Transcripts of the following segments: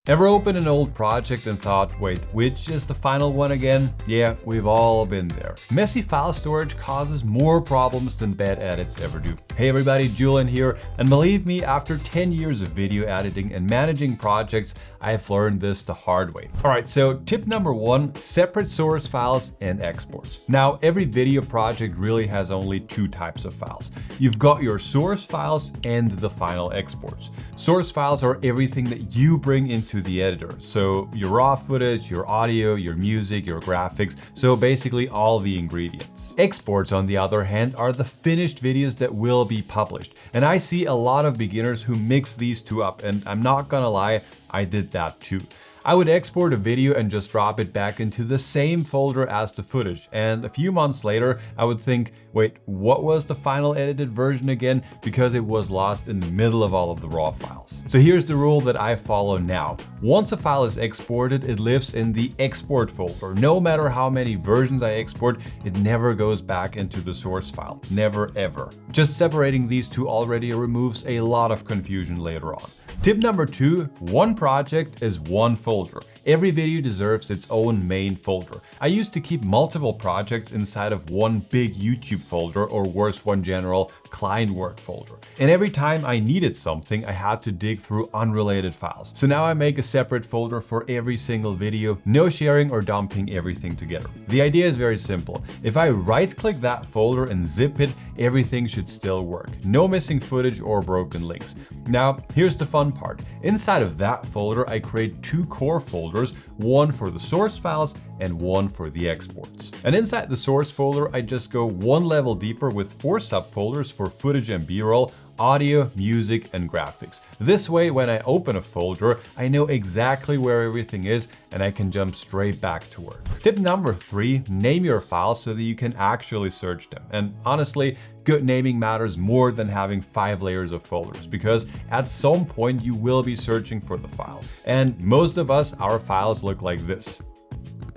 Ever opened an old project and thought, wait, which is the final one again? Yeah, we've all been there. Messy file storage causes more problems than bad edits ever do. Hey everybody, Julian here, and believe me, after 10 years of video editing and managing projects, I've learned this the hard way. Alright, so tip number 1, separate source files and exports. Now, every video project really has only 2 types of files. You've got your source files and the final exports. Source files are everything that you bring into the editor. So your raw footage, your audio, your music, your graphics, so basically all the ingredients. Exports, on the other hand, are the finished videos that will be published. And I see a lot of beginners who mix these two up, and I'm not gonna lie, I did that too. I would export a video and just drop it back into the same folder as the footage. And a few months later, I would think, wait, what was the final edited version again? Because it was lost in the middle of all of the raw files. So here's the rule that I follow now. Once a file is exported, it lives in the export folder. No matter how many versions I export, it never goes back into the source file. Never, ever. Just separating these two already removes a lot of confusion later on. Tip number 2, one project is one folder. Every video deserves its own main folder. I used to keep multiple projects inside of one big YouTube folder, or worse, one general client work folder. And every time I needed something, I had to dig through unrelated files. So now I make a separate folder for every single video, no sharing or dumping everything together. The idea is very simple. If I right-click that folder and zip it, everything should still work. No missing footage or broken links. Now, here's the fun part. Inside of that folder, I create 2 core folders, one for the source files and one for the exports. And inside the source folder, I just go one level deeper with 4 subfolders for footage and B-roll, audio, music, and graphics. This way, when I open a folder, I know exactly where everything is and I can jump straight back to work. Tip number 3, name your files so that you can actually search them. And honestly, good naming matters more than having 5 layers of folders, because at some point you will be searching for the file. And most of us, our files look like this.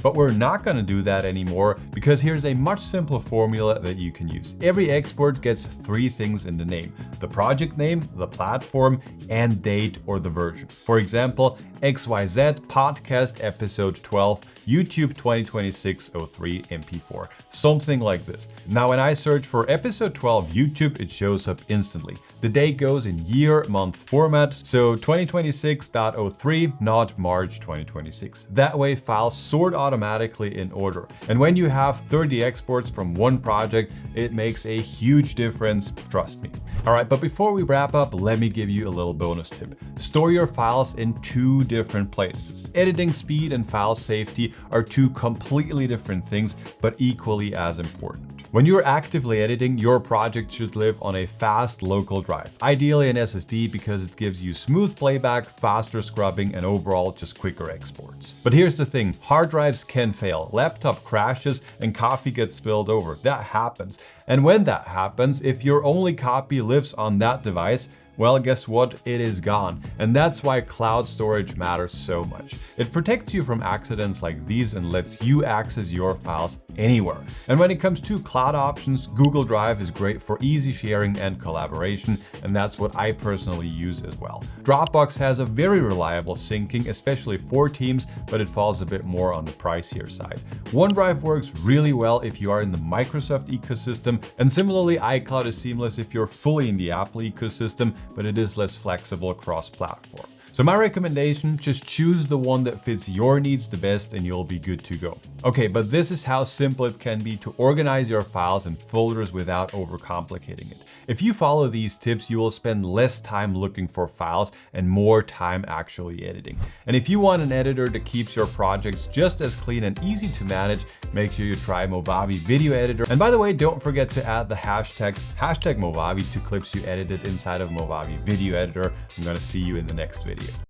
But we're not gonna do that anymore, because here's a much simpler formula that you can use. Every export gets 3 things in the name: the project name, the platform, and date or the version. For example, XYZ podcast episode 12, YouTube 2026-03 MP4, something like this. Now, when I search for episode 12 YouTube, it shows up instantly. The date goes in year, month format, so 2026.03, not March 2026. That way, files sort automatically in order. And when you have 30 exports from one project, it makes a huge difference, trust me. All right, but before we wrap up, let me give you a little bonus tip. Store your files in 2 different places. Editing speed and file safety are 2 completely different things, but equally as important. When you're actively editing, your project should live on a fast local drive, ideally an SSD, because it gives you smooth playback, faster scrubbing, and overall just quicker exports. But here's the thing, hard drives can fail, laptop crashes, and coffee gets spilled over. That happens. And when that happens, if your only copy lives on that device, well, guess what? It is gone. And that's why cloud storage matters so much. It protects you from accidents like these and lets you access your files anywhere. And when it comes to cloud options, Google Drive is great for easy sharing and collaboration, and that's what I personally use as well. Dropbox has a very reliable syncing, especially for teams, but it falls a bit more on the pricier side. OneDrive works really well if you are in the Microsoft ecosystem, and similarly, iCloud is seamless if you're fully in the Apple ecosystem, but it is less flexible cross-platform. So my recommendation, just choose the one that fits your needs the best and you'll be good to go. Okay, but this is how simple it can be to organize your files and folders without overcomplicating it. If you follow these tips, you will spend less time looking for files and more time actually editing. And if you want an editor that keeps your projects just as clean and easy to manage, make sure you try Movavi Video Editor. And by the way, don't forget to add the hashtag Movavi to clips you edited inside of Movavi Video Editor. I'm gonna see you in the next video.